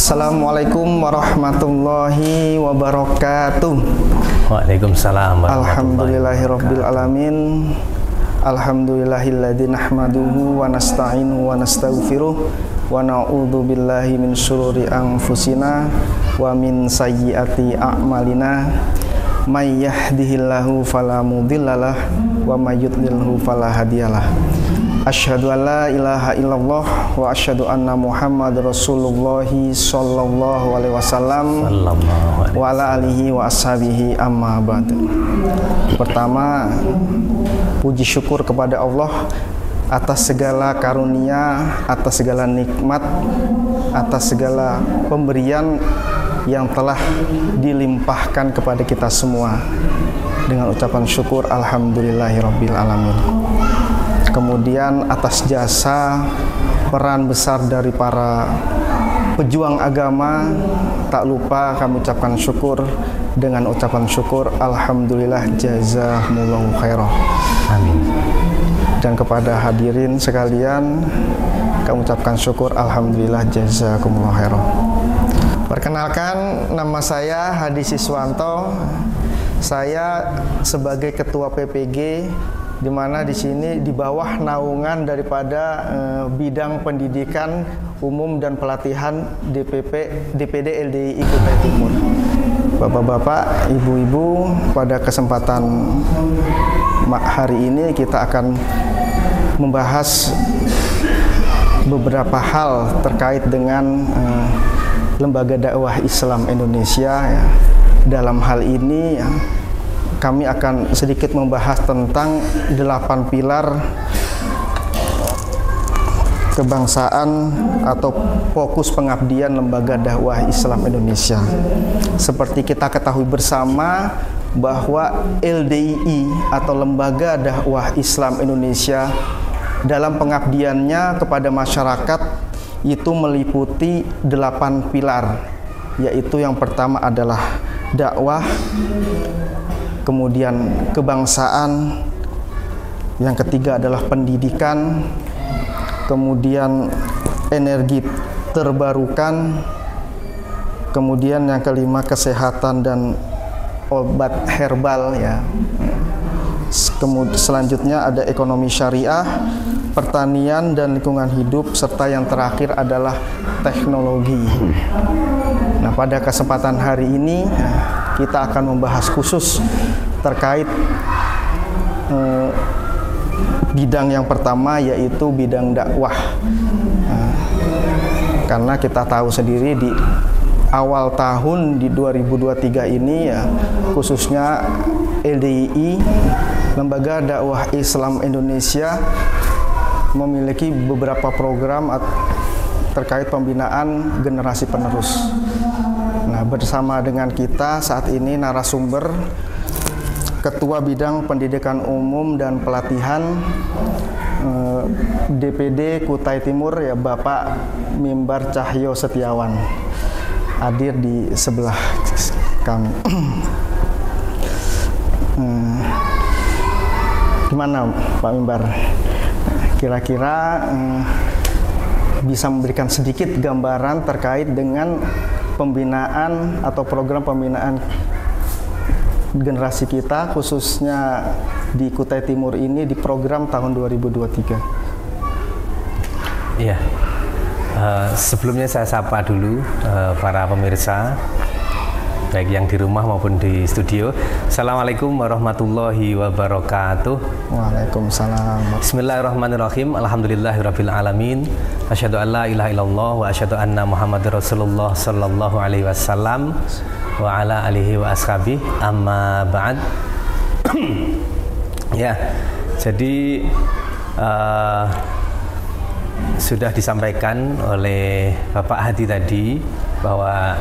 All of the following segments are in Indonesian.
Assalamualaikum warahmatullahi wabarakatuh. Waalaikumsalam Alhamdulillahirabbil alamin. Alhamdulillahilladzi nahmaduhu wa nasta'inuhu wa nastaghfiruh wa na'udzu billahi min syururi anfusina wa min sayyiati a'malina. May yahdihillahu fala mudhillalah wa may yudlilhu fala hadiyalah. Asyhadu an la ilaha illallah wa asyhadu anna Muhammad Rasulullah sallallahu alaihi wasallam wa ala alihi wa ashabihi amma ba'd. Pertama, puji syukur kepada Allah atas segala karunia, atas segala nikmat, atas segala pemberian yang telah dilimpahkan kepada kita semua. Dengan ucapan syukur alhamdulillahirabbil alamin. Kemudian atas jasa peran besar dari para pejuang agama, tak lupa kami ucapkan syukur dengan ucapan syukur alhamdulillah jazakumullahu khairan. Amin. Dan kepada hadirin sekalian kami ucapkan syukur alhamdulillah jazakumullahu khairan. Perkenalkan, nama saya Hadi Siswanto. Saya sebagai ketua PPG, di mana di sini di bawah naungan daripada bidang pendidikan umum dan pelatihan DPD LDII Kutai Timur. Bapak-bapak, ibu-ibu, pada kesempatan hari ini kita akan membahas beberapa hal terkait dengan Lembaga Dakwah Islam Indonesia. Ya. Dalam hal ini kami akan sedikit membahas tentang 8 pilar kebangsaan atau fokus pengabdian Lembaga Dakwah Islam Indonesia. Seperti kita ketahui bersama bahwa LDII atau Lembaga Dakwah Islam Indonesia dalam pengabdiannya kepada masyarakat itu meliputi 8 pilar, yaitu yang pertama adalah dakwah, kemudian kebangsaan, yang ketiga adalah pendidikan, kemudian energi terbarukan, kemudian yang kelima kesehatan dan obat herbal, ya. Kemudian selanjutnya ada ekonomi syariah, pertanian dan lingkungan hidup, serta yang terakhir adalah teknologi. Nah, pada kesempatan hari ini kita akan membahas khusus terkait bidang yang pertama, yaitu bidang dakwah. Karena kita tahu sendiri di awal tahun di 2023 ini, ya, khususnya LDII Lembaga Dakwah Islam Indonesia memiliki beberapa program terkait pembinaan generasi penerus. Nah, bersama dengan kita saat ini narasumber Ketua Bidang Pendidikan Umum dan Pelatihan DPD Kutai Timur, ya, Bapak Mimbar Cahyo Setiawan, hadir di sebelah kami. Gimana Pak Mimbar? Kira-kira bisa memberikan sedikit gambaran terkait dengan pembinaan atau program pembinaan generasi kita, khususnya di Kutai Timur ini, di program tahun 2023. Iya. Sebelumnya saya sapa dulu para pemirsa, baik yang di rumah maupun di studio. Assalamualaikum warahmatullahi wabarakatuh. Waalaikumsalam. Bismillahirrahmanirrahim. Alhamdulillahirabbil alamin. Asyhadu an la ilaha illallah wa asyhadu anna Muhammadar Rasulullah sallallahu alaihi wasallam wa ala alihi wa ashabihi amma ba'd. Ya, jadi sudah disampaikan oleh Bapak Hadi tadi bahwa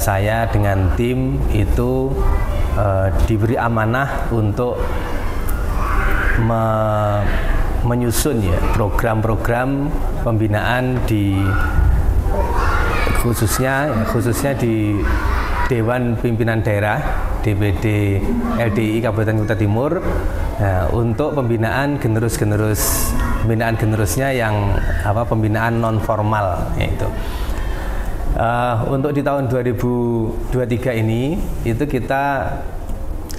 saya dengan tim itu diberi amanah untuk menyusun, ya, program-program pembinaan di khususnya di Dewan Pimpinan Daerah DPD LDII Kabupaten Kutai Timur, untuk pembinaan pembinaan generusnya yang pembinaan non formal, yaitu Untuk di tahun 2023 ini itu kita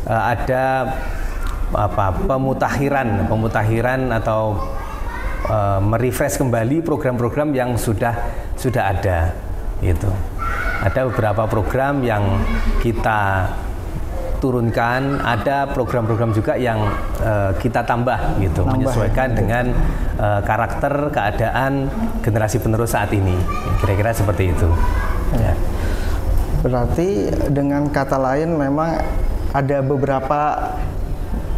ada pemutahiran atau merefresh kembali program-program yang sudah ada. Gitu. Ada beberapa program yang kita turunkan, ada program-program juga yang kita tambah gitu, menyesuaikan dengan karakter keadaan generasi penerus saat ini. Kira-kira seperti itu. Ya. Berarti dengan kata lain memang ada beberapa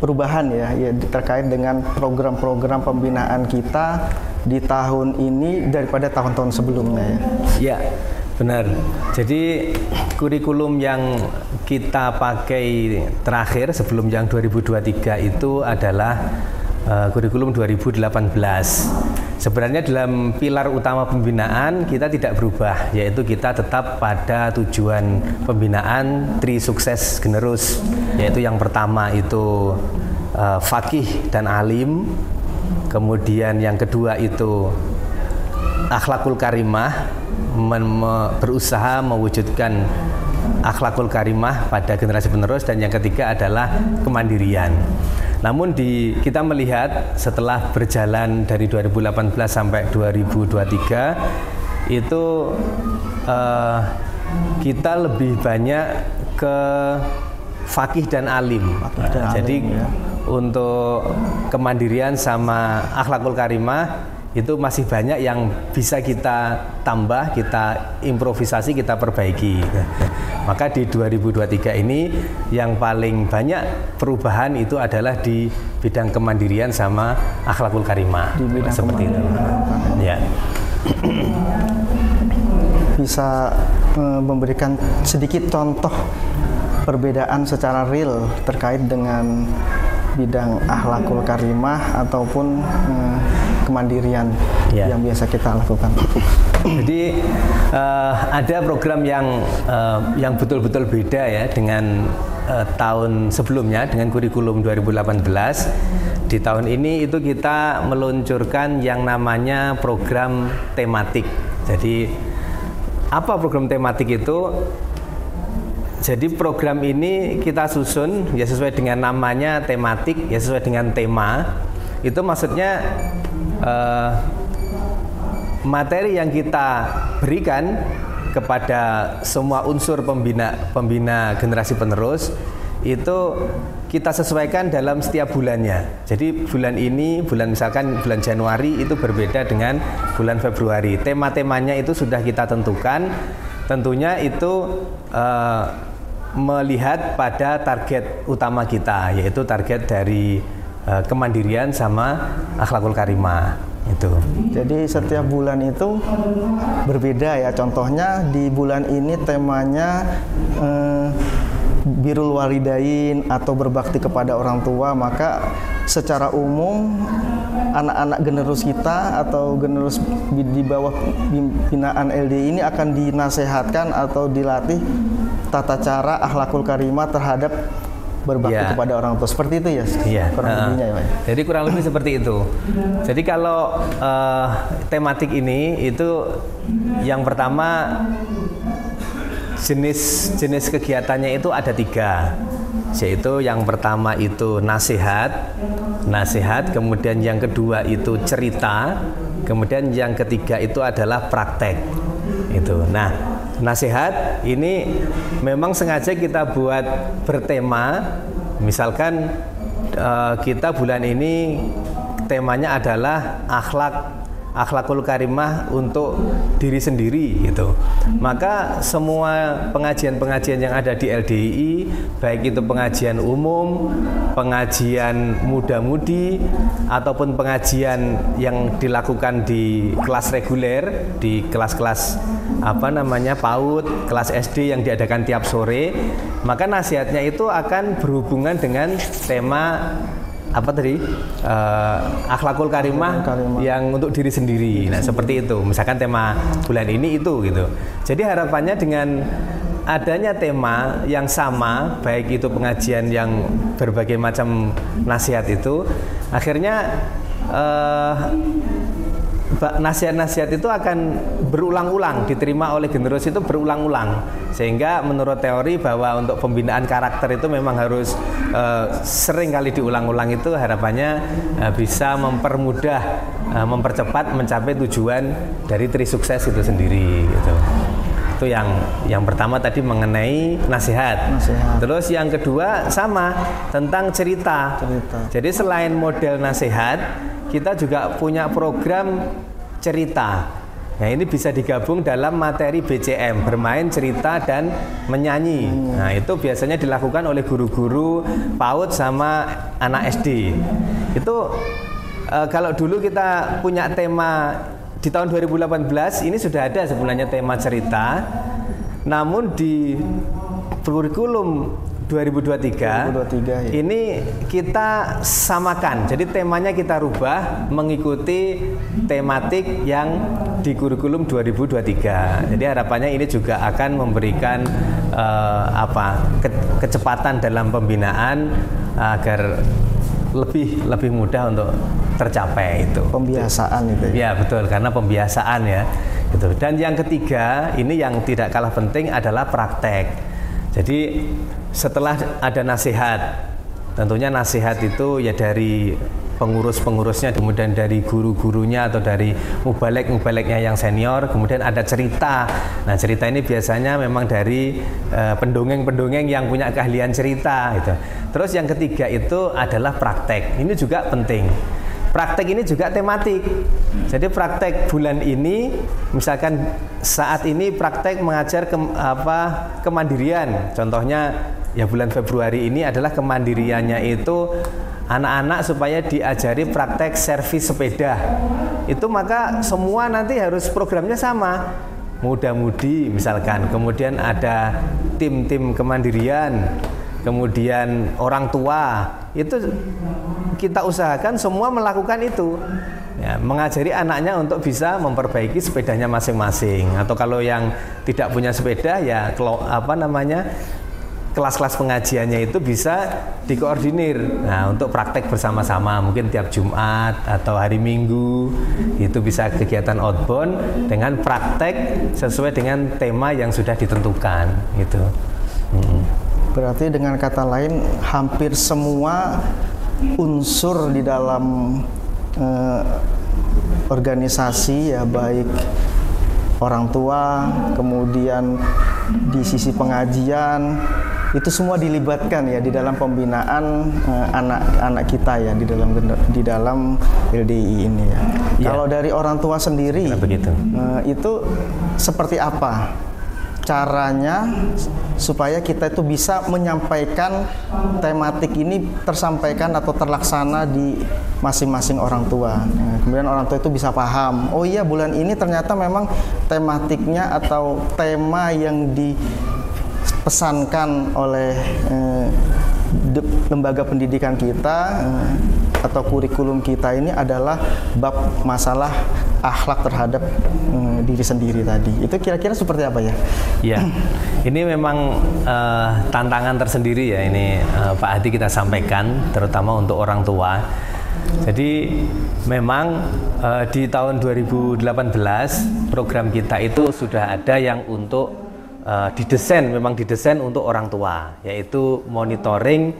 perubahan ya terkait dengan program-program pembinaan kita di tahun ini daripada tahun-tahun sebelumnya ya. Ya. Benar. Jadi kurikulum yang kita pakai terakhir sebelum yang 2023 itu adalah kurikulum 2018. Sebenarnya dalam pilar utama pembinaan kita tidak berubah, yaitu kita tetap pada tujuan pembinaan Tri Sukses Generus, yaitu yang pertama itu faqih dan alim, kemudian yang kedua itu akhlakul karimah, berusaha mewujudkan akhlakul karimah pada generasi penerus, dan yang ketiga adalah kemandirian. Namun kita melihat setelah berjalan dari 2018 sampai 2023 itu kita lebih banyak ke faqih dan alim. Jadi untuk kemandirian sama akhlakul karimah itu masih banyak yang bisa kita tambah, kita improvisasi, kita perbaiki. Maka di 2023 ini yang paling banyak perubahan itu adalah di bidang kemandirian sama akhlakul karimah. Seperti itu. Ya. Bisa memberikan sedikit contoh perbedaan secara real terkait dengan bidang akhlakul karimah ataupun kemandirian yang biasa kita lakukan. Jadi ada program yang betul-betul beda ya dengan tahun sebelumnya, dengan kurikulum 2018. Di tahun ini itu kita meluncurkan yang namanya program tematik. Jadi apa program tematik itu? Jadi program ini kita susun ya sesuai dengan namanya tematik, ya sesuai dengan tema. Itu maksudnya materi yang kita berikan kepada semua unsur pembina generasi penerus itu kita sesuaikan dalam setiap bulannya. Jadi misalkan bulan Januari itu berbeda dengan bulan Februari. Tema-temanya itu sudah kita tentukan. Tentunya itu melihat pada target utama kita, yaitu target dari kemandirian sama akhlakul karimah itu. Jadi setiap bulan itu berbeda ya. Contohnya di bulan ini temanya birrul walidain atau berbakti kepada orang tua. Maka secara umum anak-anak generus kita atau generus di bawah binaan LDI ini akan dinasehatkan atau dilatih tata cara akhlakul karimah terhadap berbakti kepada orang tua. Seperti itu ya? Iya. Jadi kurang lebih seperti itu. Jadi kalau tematik ini itu yang pertama jenis kegiatannya itu ada 3, yaitu yang pertama itu nasihat, kemudian yang kedua itu cerita, kemudian yang ketiga itu adalah praktek. Itu. Nah, nasihat ini memang sengaja kita buat bertema. Misalkan kita bulan ini temanya adalah akhlakul karimah untuk diri sendiri gitu. Maka semua pengajian-pengajian yang ada di LDII, baik itu pengajian umum, pengajian muda-mudi, ataupun pengajian yang dilakukan di kelas reguler, di kelas-kelas PAUD, kelas SD yang diadakan tiap sore, maka nasihatnya itu akan berhubungan dengan tema akhlakul karimah yang untuk diri sendiri. Nah, seperti itu. Misalkan tema bulan ini itu gitu. Jadi harapannya dengan adanya tema yang sama, baik itu pengajian yang berbagai macam nasihat itu, akhirnya nasihat-nasihat itu akan berulang-ulang, diterima oleh generasi itu berulang-ulang, sehingga menurut teori bahwa untuk pembinaan karakter itu memang harus sering kali diulang-ulang, itu harapannya bisa mempermudah, mempercepat mencapai tujuan dari Trisukses itu sendiri gitu. Itu yang pertama tadi mengenai nasihat. Terus yang kedua sama tentang cerita. Jadi selain model nasihat, kita juga punya program cerita. Nah, ini bisa digabung dalam materi BCM, bermain, cerita, dan menyanyi. Nah, itu biasanya dilakukan oleh guru-guru PAUD sama anak SD. Itu kalau dulu kita punya tema di tahun 2018, ini sudah ada sebenarnya tema cerita. Namun di kurikulum 2023 ya. Ini kita samakan, jadi temanya kita rubah mengikuti tematik yang di kurikulum 2023. Jadi harapannya ini juga akan memberikan kecepatan dalam pembinaan agar lebih mudah untuk tercapai itu. Pembiasaan itu. Ya betul, karena pembiasaan ya. Gitu. Dan yang ketiga, ini yang tidak kalah penting adalah praktek. Jadi setelah ada nasihat, tentunya nasihat itu ya dari pengurus-pengurusnya, kemudian dari guru-gurunya atau dari mubalek-mubaleknya yang senior, kemudian ada cerita. Nah, cerita ini biasanya memang dari pendongeng-pendongeng yang punya keahlian cerita gitu. Terus yang ketiga itu adalah praktek. Ini juga penting. Praktek ini juga tematik. Jadi praktek bulan ini, misalkan saat ini praktek mengajar kemandirian. Contohnya ya bulan Februari ini adalah kemandiriannya itu anak-anak supaya diajari praktek servis sepeda. Itu maka semua nanti harus programnya sama. Muda-mudi misalkan, kemudian ada tim-tim kemandirian, kemudian orang tua. Itu kita usahakan semua melakukan itu ya, mengajari anaknya untuk bisa memperbaiki sepedanya masing-masing. Atau kalau yang tidak punya sepeda ya kelas-kelas pengajiannya itu bisa dikoordinir. Nah, untuk praktek bersama-sama mungkin tiap Jumat atau hari Minggu itu bisa kegiatan outbound dengan praktek sesuai dengan tema yang sudah ditentukan gitu. Berarti dengan kata lain hampir semua unsur di dalam organisasi ya, baik orang tua, kemudian di sisi pengajian, itu semua dilibatkan ya di dalam pembinaan anak-anak kita ya di dalam LDI ini ya. Kalau dari orang tua sendiri itu seperti apa caranya supaya kita itu bisa menyampaikan tematik ini tersampaikan atau terlaksana di masing-masing orang tua. Kemudian orang tua itu bisa paham, oh iya bulan ini ternyata memang tematiknya atau tema yang dipesankan oleh lembaga pendidikan kita atau kurikulum kita ini adalah bab masalah akhlak terhadap diri sendiri tadi. Itu kira-kira seperti apa ya? Ya, ini memang tantangan tersendiri ya ini Pak Hadi kita sampaikan, terutama untuk orang tua. Jadi memang di tahun 2018 program kita itu sudah ada yang untuk memang didesain untuk orang tua, yaitu monitoring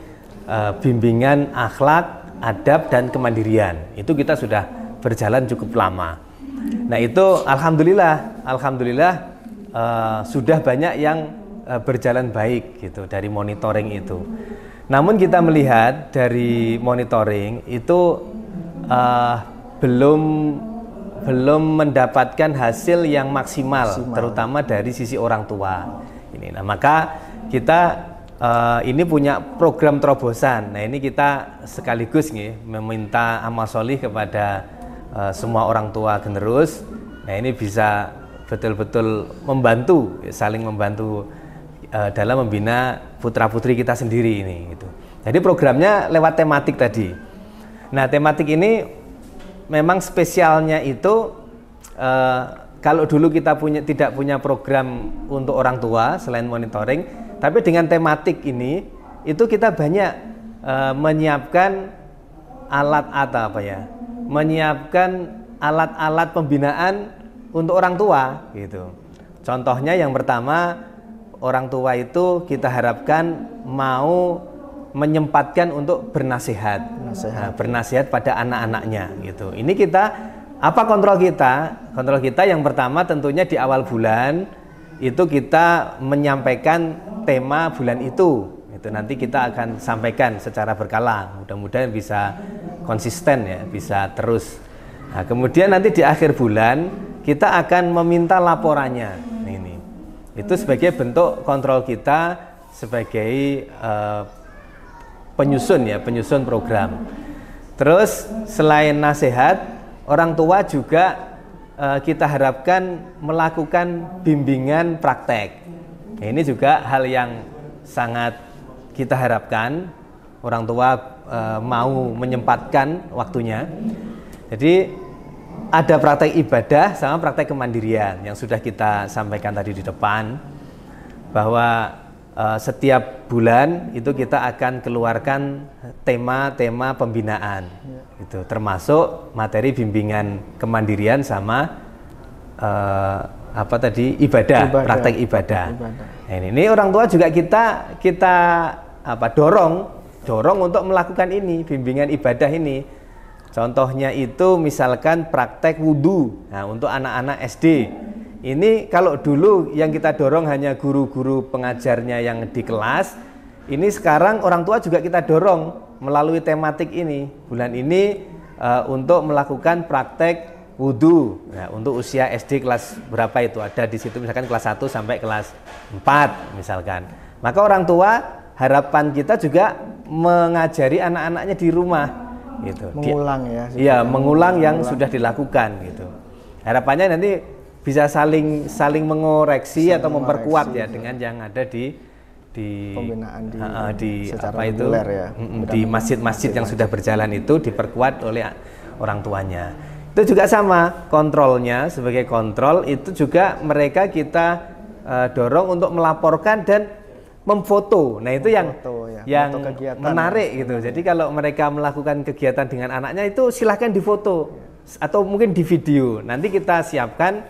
bimbingan akhlak, adab, dan kemandirian. Itu kita sudah berjalan cukup lama. Nah itu alhamdulillah sudah banyak yang berjalan baik gitu dari monitoring itu. Namun kita melihat dari monitoring itu belum mendapatkan hasil yang maksimal, terutama dari sisi orang tua. Ini, nah maka kita ini punya program terobosan. Nah ini kita sekaligus nih meminta amal solih kepada semua orang tua generus. Nah ini bisa betul-betul membantu, saling membantu dalam membina putra-putri kita sendiri ini. Gitu. Jadi programnya lewat tematik tadi. Nah tematik ini memang spesialnya itu kalau dulu kita tidak punya program untuk orang tua selain monitoring, tapi dengan tematik ini itu kita banyak menyiapkan alat atau menyiapkan alat-alat pembinaan untuk orang tua gitu. Contohnya yang pertama, orang tua itu kita harapkan mau menyempatkan untuk bernasihat. Bernasihat pada anak-anaknya gitu. Ini kita apa kontrol kita? Kontrol kita yang pertama tentunya di awal bulan itu kita menyampaikan tema bulan itu. Itu nanti kita akan sampaikan secara berkala. Mudah-mudahan bisa konsisten ya, bisa terus. Nah, kemudian nanti di akhir bulan kita akan meminta laporannya. Ini itu sebagai bentuk kontrol kita sebagai penyusun program. Terus selain nasihat, orang tua juga kita harapkan melakukan bimbingan praktek. Nah, ini juga hal yang sangat kita harapkan orang tua mau menyempatkan waktunya. Jadi ada praktek ibadah sama praktek kemandirian yang sudah kita sampaikan tadi di depan, bahwa setiap bulan itu kita akan keluarkan tema-tema pembinaan, itu termasuk materi bimbingan kemandirian sama praktek ibadah. Nah, ini orang tua juga kita dorong untuk melakukan ini, bimbingan ibadah ini. Contohnya itu misalkan praktek wudhu. Nah, untuk anak-anak SD ini, kalau dulu yang kita dorong hanya guru-guru pengajarnya yang di kelas, ini sekarang orang tua juga kita dorong melalui tematik ini. Bulan ini untuk melakukan praktek wudhu. Nah, untuk usia SD kelas berapa itu, ada di situ misalkan kelas 1 sampai kelas 4 misalkan. Maka orang tua harapan kita juga mengajari anak-anaknya di rumah gitu. Mengulang ya. Iya, mengulang yang sudah dilakukan gitu. Harapannya nanti bisa saling mengoreksi atau memperkuat ya dengan yang ada di pembinaan di secara apa itu ya. Di masjid-masjid yang sudah berjalan itu diperkuat oleh orang tuanya. Itu juga sama kontrolnya, sebagai kontrol itu juga mereka kita dorong untuk melaporkan dan memfoto. Nah, itu yang menarik gitu. Jadi kalau mereka melakukan kegiatan dengan anaknya itu silahkan difoto atau mungkin di video. Nanti kita siapkan,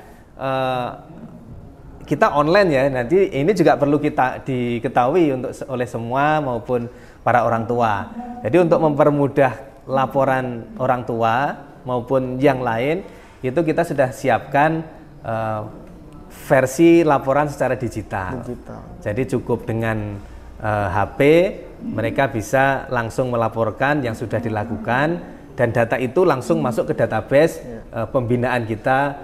kita online ya. Nanti ini juga perlu kita diketahui oleh semua maupun para orang tua. Jadi untuk mempermudah laporan orang tua maupun yang lain, itu kita sudah siapkan versi laporan secara digital. Jadi cukup dengan HP mereka bisa langsung melaporkan yang sudah dilakukan, dan data itu langsung masuk ke database pembinaan kita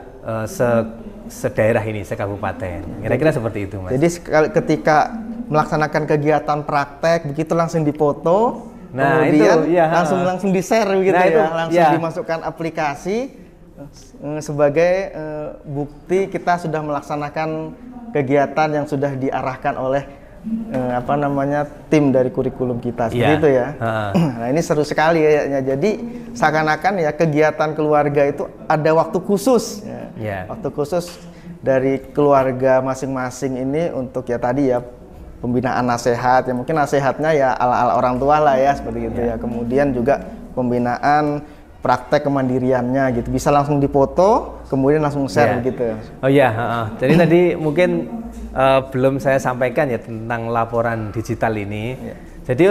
sedaerah ini, sekabupaten. Kira-kira seperti itu, Mas. Jadi ketika melaksanakan kegiatan praktek begitu langsung dipoto, kemudian itu, langsung di-share begitu, langsung dimasukkan aplikasi sebagai bukti kita sudah melaksanakan kegiatan yang sudah diarahkan oleh tim dari kurikulum kita, seperti itu ya. Nah, ini seru sekali kayaknya. Jadi seakan-akan ya kegiatan keluarga itu ada waktu khusus, waktu khusus dari keluarga masing-masing ini untuk ya tadi ya pembinaan nasihat, ya mungkin nasihatnya ya ala-ala orang tua lah ya, seperti itu ya. Kemudian juga pembinaan praktek kemandiriannya gitu, bisa langsung dipoto kemudian langsung share gitu. Oh iya, jadi tadi mungkin belum saya sampaikan ya tentang laporan digital ini. Jadi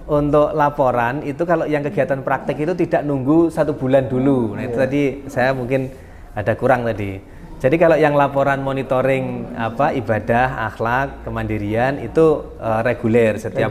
untuk laporan itu kalau yang kegiatan praktek itu tidak nunggu 1 bulan dulu. Nah, itu tadi saya mungkin ada kurang tadi. Jadi kalau yang laporan monitoring ibadah, akhlak, kemandirian itu reguler setiap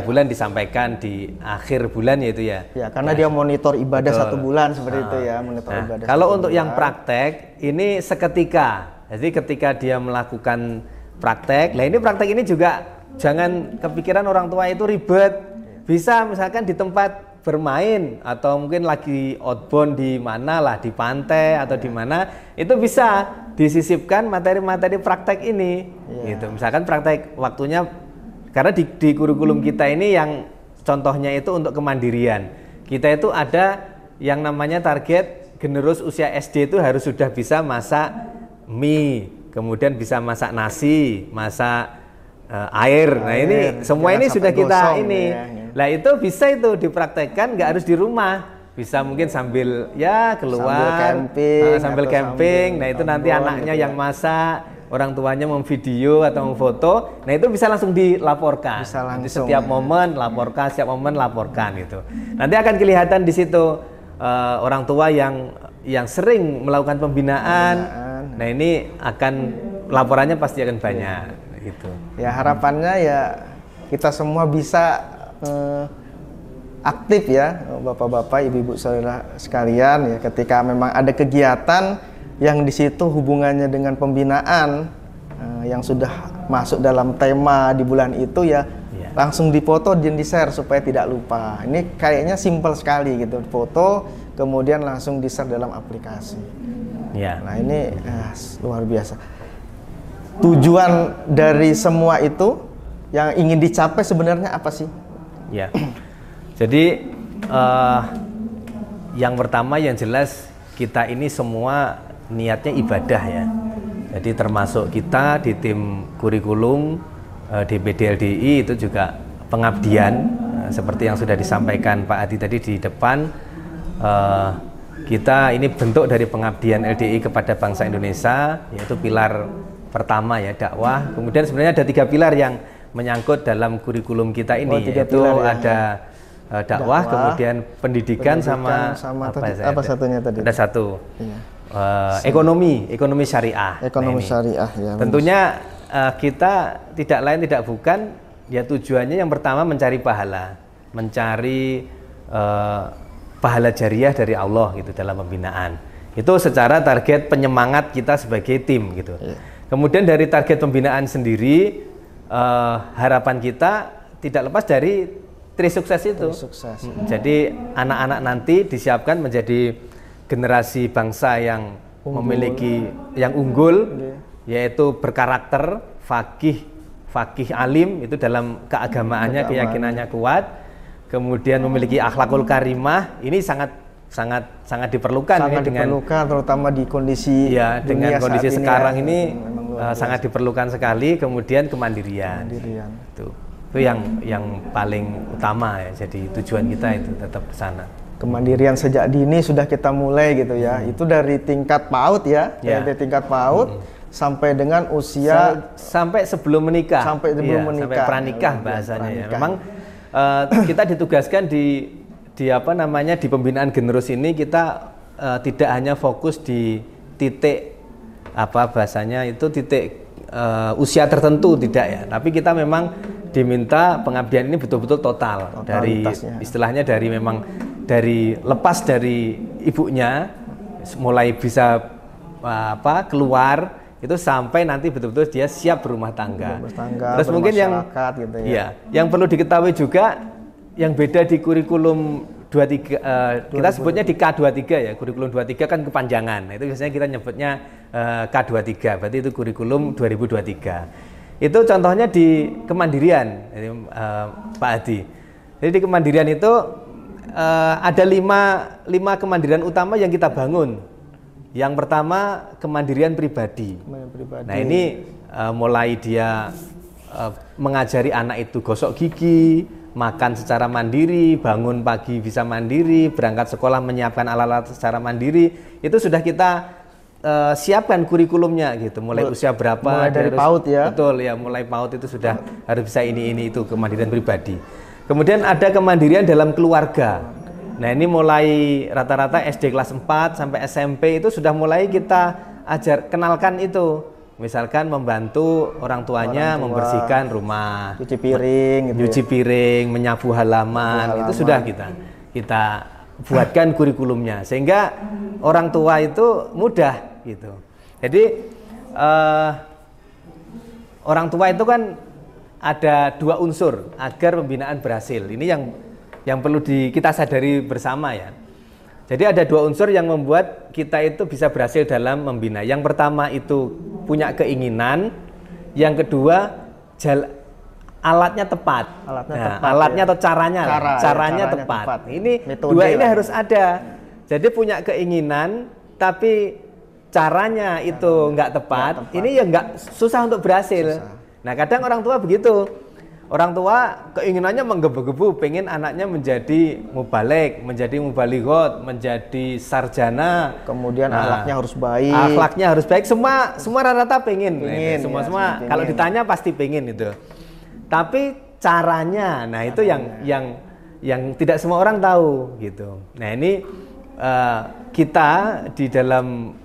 bulan disampaikan di akhir bulan yaitu ya. Ya, karena dia monitor ibadah 1 bulan seperti itu ya, monitor ibadah. Kalau untuk yang praktek ini seketika. Jadi ketika dia melakukan praktek, ini praktek ini juga jangan kepikiran orang tua itu ribet. Bisa misalkan di tempat bermain atau mungkin lagi outbound di mana lah, di pantai atau di mana, itu bisa disisipkan materi-materi praktek ini gitu. Misalkan praktek waktunya, karena di kurikulum kita ini yang contohnya itu untuk kemandirian, kita itu ada yang namanya target generus usia SD itu harus sudah bisa masak mie, kemudian bisa masak nasi, masak air. Nah, ini semua ini sudah kita ini. Nah, itu bisa itu dipraktekkan, nggak harus di rumah, bisa mungkin sambil ya keluar, sambil camping. Nah itu nanti anaknya yang masak, orang tuanya memvideo atau memfoto. Nah itu bisa langsung dilaporkan. Bisa langsung, jadi setiap momen laporkan, setiap momen laporkan gitu. Nanti akan kelihatan di situ orang tua yang sering melakukan pembinaan. Nah ini akan laporannya pasti akan banyak gitu. Ya harapannya ya kita semua bisa aktif ya bapak-bapak, ibu-ibu saudara sekalian ya, ketika memang ada kegiatan yang di situ hubungannya dengan pembinaan yang sudah masuk dalam tema di bulan itu ya, langsung dipoto dan di-share supaya tidak lupa. Ini kayaknya simpel sekali gitu, foto kemudian langsung di-share dalam aplikasi. Ya. Nah ini luar biasa. Tujuan dari semua itu yang ingin dicapai sebenarnya apa sih? Ya. Jadi yang pertama yang jelas kita ini semua niatnya ibadah ya. Jadi termasuk kita di tim kurikulum DPD LDI itu juga pengabdian seperti yang sudah disampaikan Pak Adi tadi di depan. Kita ini bentuk dari pengabdian LDI kepada bangsa Indonesia, yaitu pilar pertama ya dakwah. Kemudian sebenarnya ada 3 pilar yang menyangkut dalam kurikulum kita ini, yaitu ada dakwah, kemudian pendidikan sama apa satunya tadi? Ada satu, ekonomi syariah. Ekonomi syariah ya. Tentunya kita tidak lain tidak bukan ya, tujuannya yang pertama mencari pahala, mencari pahala jariah dari Allah gitu dalam pembinaan. Itu secara target penyemangat kita sebagai tim gitu. Kemudian dari target pembinaan sendiri, harapan kita tidak lepas dari Trisukses itu. Jadi anak-anak nanti disiapkan menjadi generasi bangsa yang memiliki yang unggul, yaitu berkarakter, faqih alim itu dalam keagamaannya, keyakinannya kuat, kemudian memiliki akhlakul karimah. Ini sangat diperlukan, terutama di kondisi dengan kondisi sekarang ini sangat diperlukan sekali. Kemudian kemandirian. Itu yang paling utama ya. Jadi tujuan kita itu tetap ke sana. Kemandirian sejak dini sudah kita mulai gitu ya. Itu dari tingkat PAUD ya, dari tingkat PAUD sampai dengan usia sampai sebelum menikah. Sampai pranikah bahasanya ya. Memang kita ditugaskan di pembinaan generus ini, kita tidak hanya fokus di titik titik usia tertentu, tidak ya, tapi kita memang diminta pengabdian ini betul-betul total, dari istilahnya dari lepas dari ibunya, mulai bisa keluar itu sampai nanti betul-betul dia siap berumah tangga. Terus mungkin gitu ya. Yang perlu diketahui juga, yang beda di kurikulum 23, kita sebutnya di K23 ya, kurikulum 23 kan kepanjangan. Nah, itu biasanya kita nyebutnya K23, berarti itu kurikulum 2023. Itu contohnya di kemandirian, Pak Adi. Jadi di kemandirian itu ada lima kemandirian utama yang kita bangun. Yang pertama kemandirian pribadi. Nah ini mulai dia mengajari anak itu gosok gigi, makan secara mandiri, bangun pagi bisa mandiri, berangkat sekolah menyiapkan alat-alat secara mandiri. Itu sudah kita siapkan kurikulumnya gitu, mulai usia berapa, mulai dari PAUD ya. Betul ya, mulai PAUD itu sudah harus bisa ini itu kemandirian pribadi. Kemudian ada kemandirian dalam keluarga. Nah ini mulai rata-rata SD kelas 4 sampai SMP itu sudah mulai kita kenalkan itu. Misalkan membantu orang tuanya membersihkan rumah, cuci piring, menyapu halaman. Itu sudah kita buatkan kurikulumnya, sehingga orang tua itu mudah gitu. Jadi orang tua itu kan ada 2 unsur agar pembinaan berhasil. Ini yang perlu kita sadari bersama ya. Jadi ada 2 unsur yang membuat kita itu bisa berhasil dalam membina. Yang pertama itu punya keinginan, yang kedua alatnya tepat. Alatnya atau caranya tepat. Ini metode 2 ini harus ada. Jadi punya keinginan tapi caranya itu nggak tepat, ini ya nggak, susah untuk berhasil. Nah kadang orang tua begitu, orang tua keinginannya menggebu-gebu pengen anaknya menjadi mubaligh, menjadi mubalighot, menjadi sarjana, kemudian akhlaknya harus baik. Akhlaknya harus baik, semua rata-rata pengen. Semua ya, kalau ditanya pasti pengen itu. Tapi caranya, nah itu yang tidak semua orang tahu gitu. Nah ini kita di dalam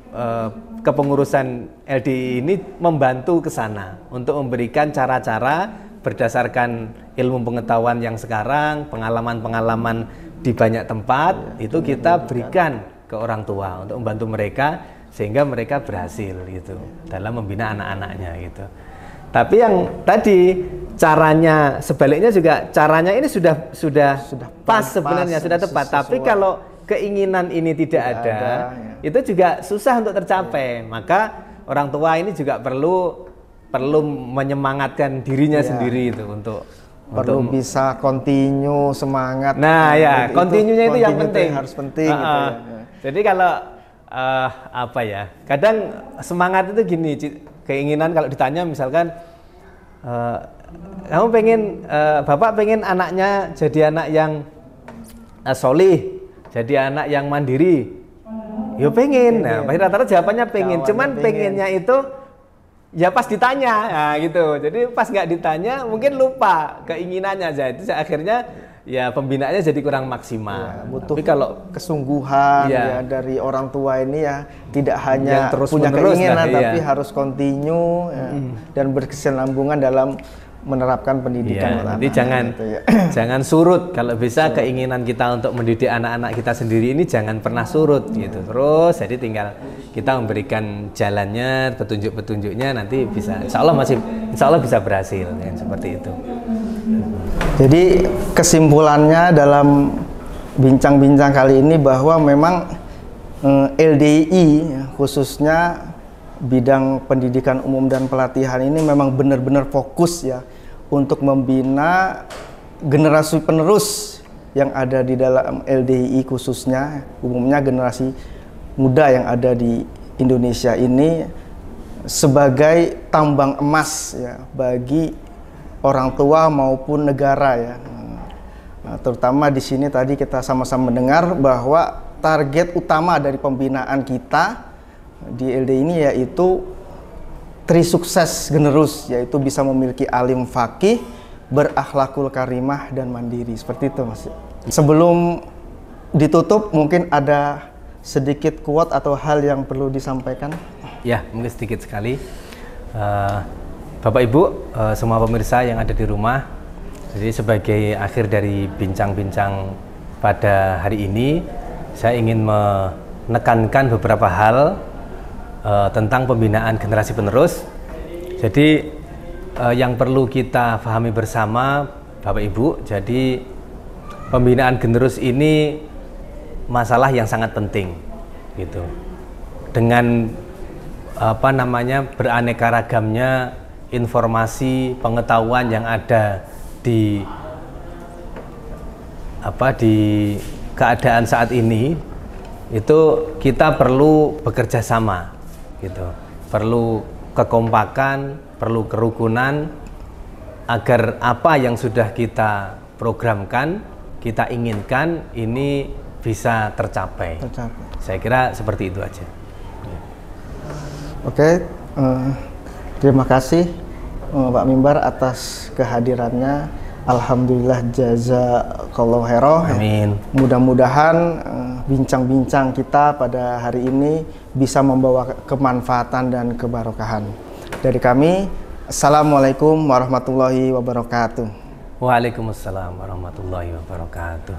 kepengurusan LDI ini membantu ke sana untuk memberikan cara-cara berdasarkan ilmu pengetahuan yang sekarang, pengalaman-pengalaman di banyak tempat, itu kita berikan ke orang tua untuk membantu mereka sehingga mereka berhasil gitu dalam membina anak-anaknya gitu. Tapi yang tadi caranya sebaliknya juga, caranya ini sudah pas sebenarnya, sudah tepat. Tapi kalau keinginan ini tidak ada ya, itu juga susah untuk tercapai. Maka orang tua ini juga perlu menyemangatkan dirinya sendiri itu untuk bisa continue semangat. Nah ya, continue-nya itu yang penting, harus penting gitu ya. Jadi kalau apa ya, kadang semangat itu gini, keinginan kalau ditanya misalkan kamu pengen bapak pengen anaknya jadi anak yang solih, jadi anak yang mandiri, ya pengen. Nah pasti rata-rata jawabannya pengen, cuman pengennya itu ya pas ditanya, nah gitu. Jadi pas nggak ditanya mungkin lupa keinginannya, jadi akhirnya ya pembinaannya jadi kurang maksimal. Ya, butuh tapi kalau kesungguhan ya dari orang tua ini ya, tidak hanya terus punya keinginan tapi iya, harus continue ya, dan berkesinambungan dalam menerapkan pendidikan. Jadi jangan surut. Kalau bisa keinginan kita untuk mendidik anak-anak kita sendiri ini jangan pernah surut gitu. Terus jadi tinggal kita memberikan jalannya, petunjuk-petunjuknya, nanti bisa insya Allah bisa berhasil ya, seperti itu. Jadi kesimpulannya dalam bincang-bincang kali ini bahwa memang LDI khususnya bidang pendidikan umum dan pelatihan ini memang benar-benar fokus ya untuk membina generasi penerus yang ada di dalam LDI, khususnya umumnya generasi muda yang ada di Indonesia ini sebagai tambang emas ya bagi orang tua maupun negara ya. Nah, terutama di sini tadi kita sama-sama mendengar bahwa target utama dari pembinaan kita di LDI ini yaitu trisukses generus, yaitu bisa memiliki alim faqih, berakhlakul karimah dan mandiri. Seperti itu Mas. Sebelum ditutup mungkin ada sedikit quote atau hal yang perlu disampaikan. Ya, mungkin sedikit sekali. Bapak Ibu, semua pemirsa yang ada di rumah, jadi sebagai akhir dari bincang-bincang pada hari ini, saya ingin menekankan beberapa hal tentang pembinaan generasi penerus. Jadi yang perlu kita pahami bersama Bapak Ibu, jadi pembinaan generus ini masalah yang sangat penting gitu. Dengan beraneka ragamnya informasi, pengetahuan yang ada di keadaan saat ini, itu kita perlu bekerja sama gitu. Perlu kekompakan, perlu kerukunan agar apa yang sudah kita programkan, kita inginkan ini bisa tercapai. Saya kira seperti itu aja. Oke, terima kasih Pak Mimbar atas kehadirannya. Alhamdulillah jazakallahu khairan. Amin. Mudah-mudahan bincang-bincang kita pada hari ini bisa membawa kemanfaatan dan keberkahan. Dari kami, assalamualaikum warahmatullahi wabarakatuh. Waalaikumsalam warahmatullahi wabarakatuh.